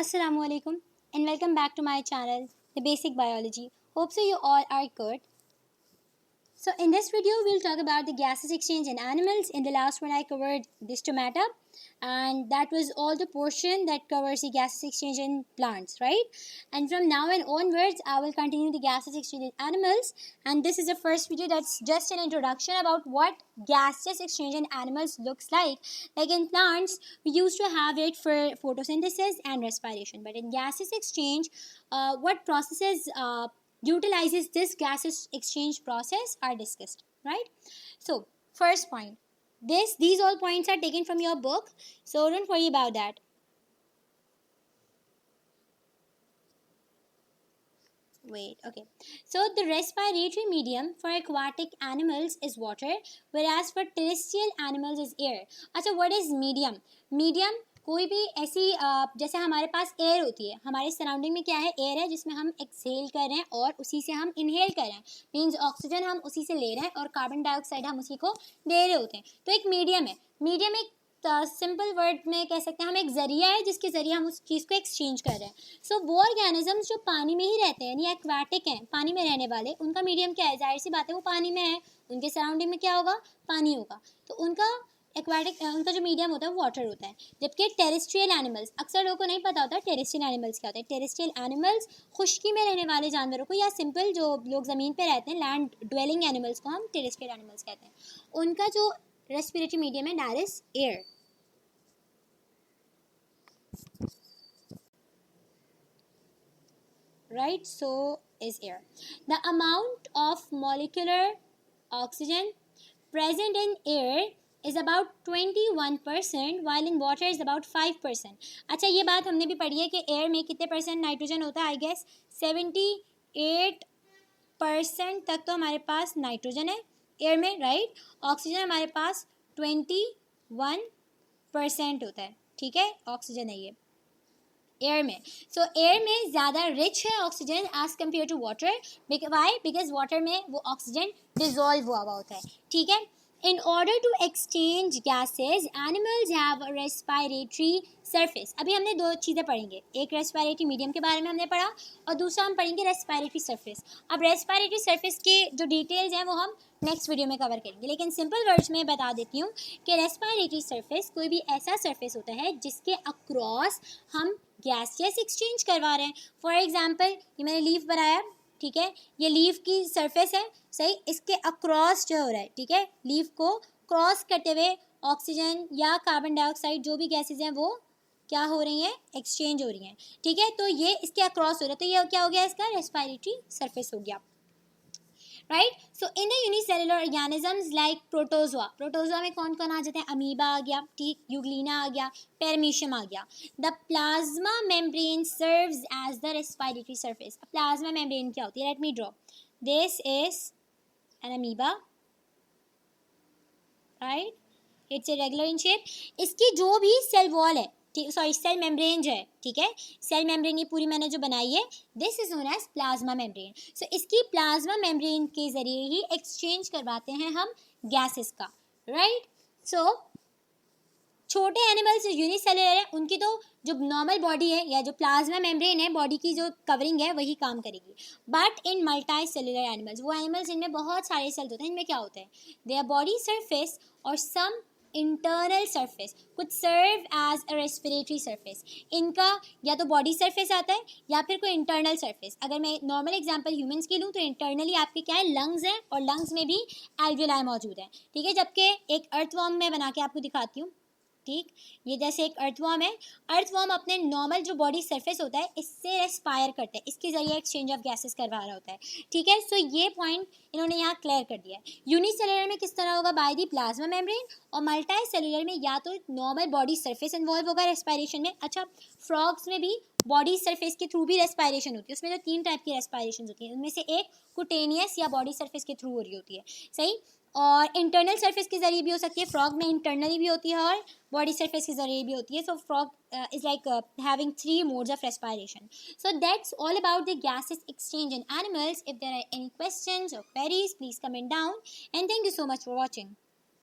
Assalamualaikum and welcome back to my channel, The Basic Biology. Hope so you all are good. So in this video, we'll talk about the gases exchange in animals. In the last one, I covered the stomata, and that was all the portion that covers the gases exchange in plants, right? And from now and onwards, I will continue the gases exchange in animals. And this is the first video that's just an introduction about what gaseous exchange in animals looks like. Like in plants, we used to have it for photosynthesis and respiration. But in gaseous exchange, what processes utilizes this gases exchange process are discussed, right? So first point, these all points are taken from your book, so don't worry about that. Okay. So the respiratory medium for aquatic animals is water, whereas for terrestrial animals is air. अच्छा, what is medium? Medium कोई भी ऐसी जैसे हमारे पास air होती है, हमारे surrounding में क्या है, एयर है जिसमें हम एक्सहेल कर रहे हैं और उसी से हम इनहेल कर रहे हैं, मीन्स ऑक्सीजन हम उसी से ले रहे हैं और कार्बन डाइऑक्साइड हम उसी को दे रहे होते हैं. तो एक मीडियम है. मीडियम एक सिंपल वर्ड में कह सकते हैं हम एक जरिया है जिसके जरिए हम उस चीज़ को एक्सचेंज कर रहे हैं. सो वो ऑर्गेनिजम्स जो पानी में ही रहते हैं, यानी एक्वाटिक हैं, पानी में रहने वाले, उनका मीडियम क्या है? जाहिर सी बात है वो पानी में है, उनके सराउंडिंग में क्या होगा? पानी होगा. तो उनका एक्वाटिक उनका जो मीडियम होता है वो वाटर होता है. जबकि टेरेस्ट्रियल एनिमल्स, अक्सर लोगों को नहीं पता होता टेरेस्ट्रियल एनिमल्स क्या होते हैं. टेरेस्ट्रियल एनिमल्स खुश्की में रहने वाले जानवरों को, या सिंपल जो लोग ज़मीन पे रहते हैं, लैंड ड्वेलिंग एनिमल्स को हम टेरेस्ट्रियल एनिमल्स कहते हैं. उनका जो रेस्पिरेटरी मीडियम है that is air. Right, so is air. The amount of molecular oxygen present in air is about 21%, while in water is about 5%. अच्छा, ये बात हमने भी पढ़ी है कि एयर में कितने परसेंट नाइट्रोजन होता है. आई गेस 78% तक तो हमारे पास नाइट्रोजन है एयर में, राइट. ऑक्सीजन हमारे पास 21% होता है, ठीक है. ऑक्सीजन है ये एयर में. सो एयर में ज़्यादा रिच है oxygen as compare to water. Why? Because water में वो ऑक्सीजन डिजॉल्व हुआ होता है, ठीक है. In order to exchange gases, animals have a respiratory surface. अभी हमने दो चीज़ें पढ़ेंगे, एक रेस्पिरेटरी मीडियम के बारे में हमने पढ़ा और दूसरा हम पढ़ेंगे रेस्पिरेटरी सरफेस. अब रेस्पिरेटरी सरफेस के जो डिटेल्स हैं वो हम नेक्स्ट वीडियो में कवर करेंगे, लेकिन सिंपल वर्ड्स में बता देती हूँ कि रेस्पिरेटरी सरफेस कोई भी ऐसा सरफेस होता है जिसके अक्रॉस हम गैसियस एक्सचेंज करवा रहे हैं. फॉर एग्जाम्पल, ये मैंने लीफ बनाया, ठीक है, ये लीफ की सरफेस है, सही. इसके अक्रॉस जो हो रहा है, ठीक है, लीफ को क्रॉस करते हुए ऑक्सीजन या कार्बन डाइऑक्साइड जो भी गैसेज हैं वो क्या हो रही हैं? एक्सचेंज हो रही हैं, ठीक है. तो ये इसके अक्रॉस हो रहा है, तो ये क्या हो गया? इसका रेस्पिरेटरी सरफेस हो गया, right. So in the unicellular organisms like protozoa, protozoa में कौन कौन आ जाते हैं? अमीबा आ गया, ठीक, यूग्लिना आ गया, पैरामीशियम आ गया. The plasma membrane serves as the respiratory surface. Plasma membrane क्या होती है? Let me draw. This is an amoeba, right. It's irregular in shape. इसकी जो भी सेल वॉल है, सॉरी सेल मेम्ब्रेन जो है, ठीक है, सेल मेम्ब्रेन ये पूरी मैंने जो बनाई है, this is known as plasma membrane. So इसकी प्लाज्मा मेम्ब्रेन के जरिए ही एक्सचेंज करवाते हैं हम गैसेस का, राइट. सो छोटे एनिमल्स जो यूनिसेलुलर है उनकी तो जो नॉर्मल बॉडी है या जो प्लाज्मा मेम्ब्रेन है, बॉडी की जो कवरिंग है वही काम करेगी. But in multi cellular animals, वो एनिमल्स जिनमें बहुत सारे सेल्स होते हैं, इनमें क्या होता है? देयर बॉडी सरफेस और सम इंटरनल सरफेस कुछ serve as a respiratory surface. इनका या तो बॉडी सरफेस आता है या फिर कोई इंटरनल सरफेस. अगर मैं नॉर्मल एग्जांपल ह्यूमंस की लूँ तो इंटरनली आपके क्या है? लंग्स हैं, और लंग्स में भी एल्वियोलाई मौजूद है, ठीक है. जबकि एक अर्थवॉर्म में बना के आपको दिखाती हूँ, ठीक, ये जैसे एक अर्थवॉर्म है. अर्थवॉर्म अपने नॉर्मल जो बॉडी सरफेस होता है इससे रेस्पायर करता है, इसके जरिए एक्सचेंज ऑफ गैसेस करवा रहा होता है, ठीक है. सो ये पॉइंट इन्होंने यहाँ क्लियर कर दिया है. यूनिसेलुलर में किस तरह होगा? By the plasma membrane. और मल्टी सेलुलर में या तो नॉर्मल बॉडी सरफेस इन्वॉल्व होगा रेस्पायरेशन में. अच्छा, फ्रॉग्स में भी बॉडी सरफेस के थ्रू भी रेस्पायरेशन होती है. उसमें जो 3 टाइप की रेस्पायरेशन होती है उनमें से एक कुटेनियस या बॉडी सरफेस के थ्रू हो रही होती है, सही. और इंटरनल सरफेस के जरिए भी हो सकती है. फ्रॉग में इंटरनली भी होती है और बॉडी सरफेस के जरिए भी होती है. सो frog is like having 3 modes of respiration. So that's all about the gases exchange in animals. If there are any questions or queries, please comment down, and thank you so much for watching.